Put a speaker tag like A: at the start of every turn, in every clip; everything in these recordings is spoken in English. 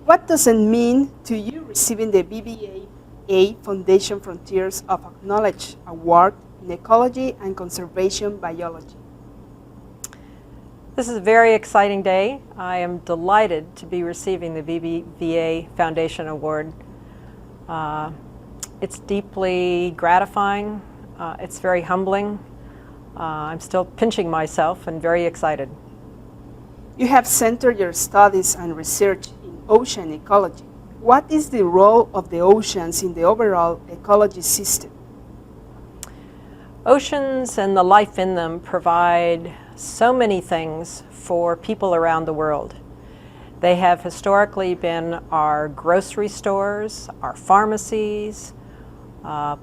A: What does it mean to you receiving the BBVA Foundation Fronteras of Acknowledge Award in Ecology and Conservation Biology?
B: This is a very exciting day. I am delighted to be receiving the BBVA Foundation Award. It's deeply gratifying. It's very humbling. I'm still pinching myself and very excited.
A: You have centered your studies and research in ocean ecology. What is the role of the oceans in the overall ecology system?
B: Oceans and the life in them provide so many things for people around the world. They have historically been our grocery stores, our pharmacies, our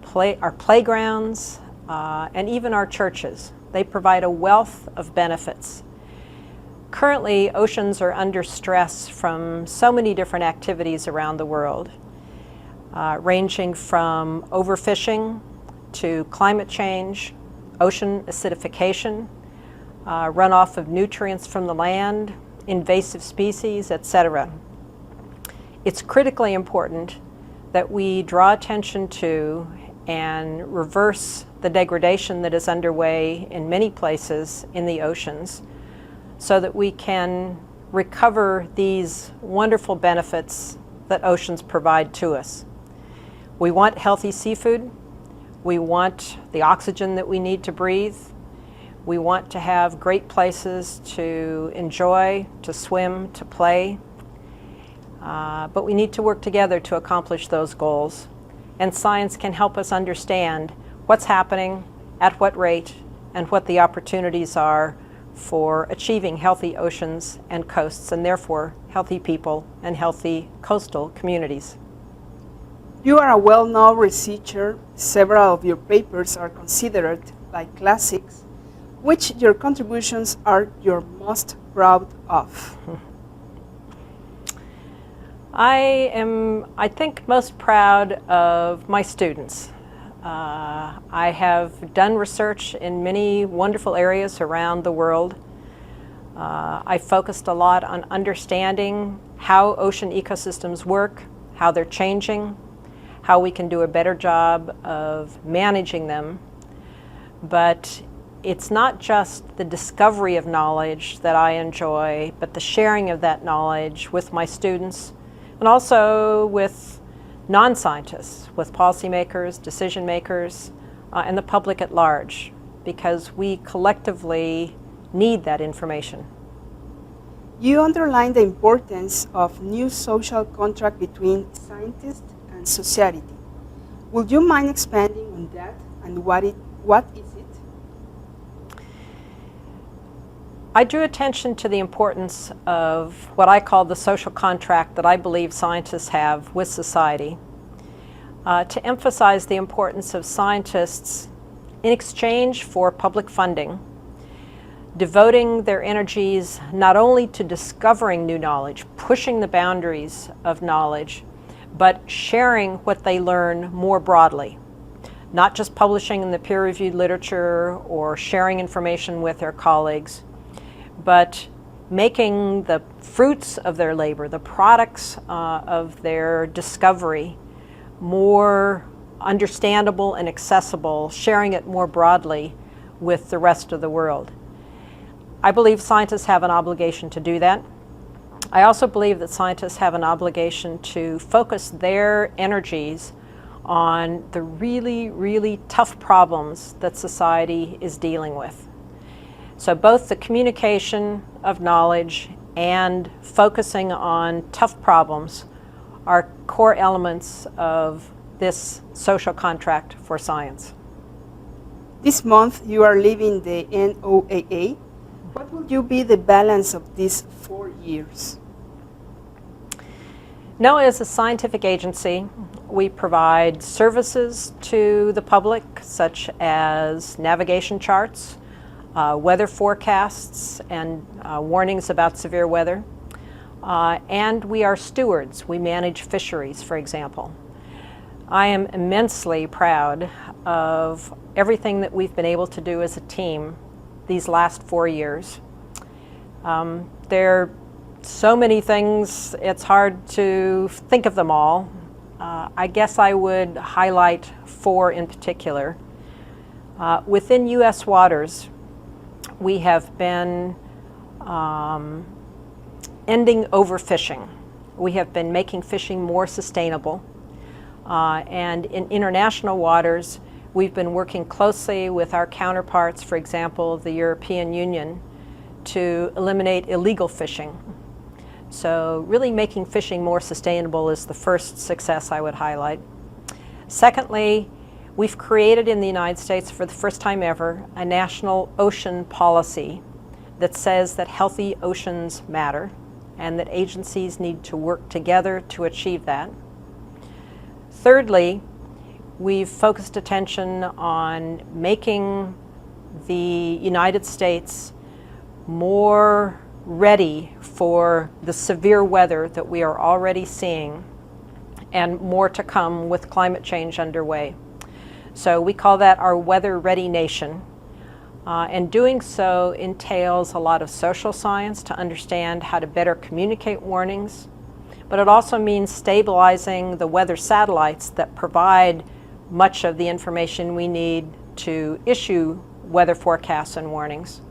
B: playgrounds, and even our churches. They provide a wealth of benefits. Currently, oceans are under stress from so many different activities around the world, ranging from overfishing to climate change, ocean acidification, runoff of nutrients from the land, invasive species, etc. It's critically important that we draw attention to and reverse the degradation that is underway in many places in the oceans so that we can recover these wonderful benefits that oceans provide to us. We want healthy seafood. We want the oxygen that we need to breathe. We want to have great places to enjoy, to swim, to play. But we need to work together to accomplish those goals. And science can help us understand what's happening, at what rate, and what the opportunities are for achieving healthy oceans and coasts, and therefore healthy people and healthy coastal communities.
A: You are a well-known researcher. Several of your papers are considered like classics. Which your contributions are you most proud of?
B: I think, most proud of my students. I have done research in many wonderful areas around the world. I focused a lot on understanding how ocean ecosystems work, how they're changing, how we can do a better job of managing them. But it's not just the discovery of knowledge that I enjoy, but the sharing of that knowledge with my students and also with non-scientists, with policymakers, decision makers, and the public at large, because we collectively need that information.
A: You underline the importance of new social contract between scientists and society. Would you mind expanding on that and what is it?
B: I drew attention to the importance of what I call the social contract that I believe scientists have with society, to emphasize the importance of scientists in exchange for public funding, devoting their energies not only to discovering new knowledge, pushing the boundaries of knowledge, but sharing what they learn more broadly, not just publishing in the peer-reviewed literature or sharing information with their colleagues, but making the fruits of their labor, the products of their discovery, more understandable and accessible, sharing it more broadly with the rest of the world. I believe scientists have an obligation to do that. I also believe that scientists have an obligation to focus their energies on the really, really tough problems that society is dealing with. So both the communication of knowledge and focusing on tough problems are core elements of this social contract for science.
A: This month you are leaving the NOAA. What will you be the balance of these 4 years?
B: NOAA is a scientific agency. We provide services to the public, such as navigation charts, weather forecasts, and warnings about severe weather. And we are stewards. We manage fisheries, for example. I am immensely proud of everything that we've been able to do as a team these last 4 years. There so many things, it's hard to think of them all. I guess I would highlight 4 in particular. Within U.S. waters, we have been ending overfishing. We have been making fishing more sustainable. And in international waters, we've been working closely with our counterparts, for example, the European Union, to eliminate illegal fishing. So really making fishing more sustainable is the first success I would highlight. Secondly, we've created in the United States for the first time ever a national ocean policy that says that healthy oceans matter and that agencies need to work together to achieve that. Thirdly, we've focused attention on making the United States more ready for the severe weather that we are already seeing and more to come with climate change underway. So we call that our Weather Ready Nation. And doing so entails a lot of social science to understand how to better communicate warnings, but it also means stabilizing the weather satellites that provide much of the information we need to issue weather forecasts and warnings.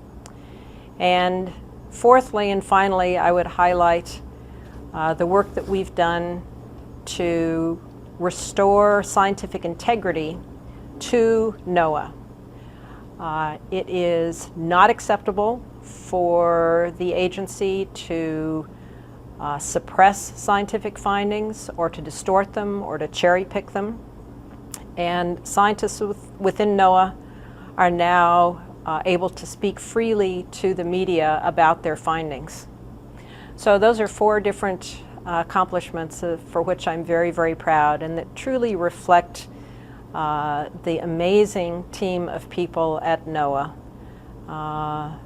B: And fourthly and finally, I would highlight the work that we've done to restore scientific integrity to NOAA. It is not acceptable for the agency to suppress scientific findings or to distort them or to cherry pick them. And scientists within NOAA are now able to speak freely to the media about their findings. So those are 4 different accomplishments for which I'm very, very proud and that truly reflect the amazing team of people at NOAA.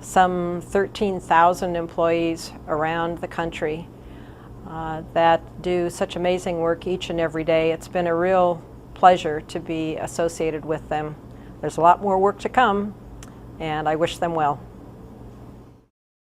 B: Some 13,000 employees around the country that do such amazing work each and every day. It's been a real pleasure to be associated with them. There's a lot more work to come, and I wish them well.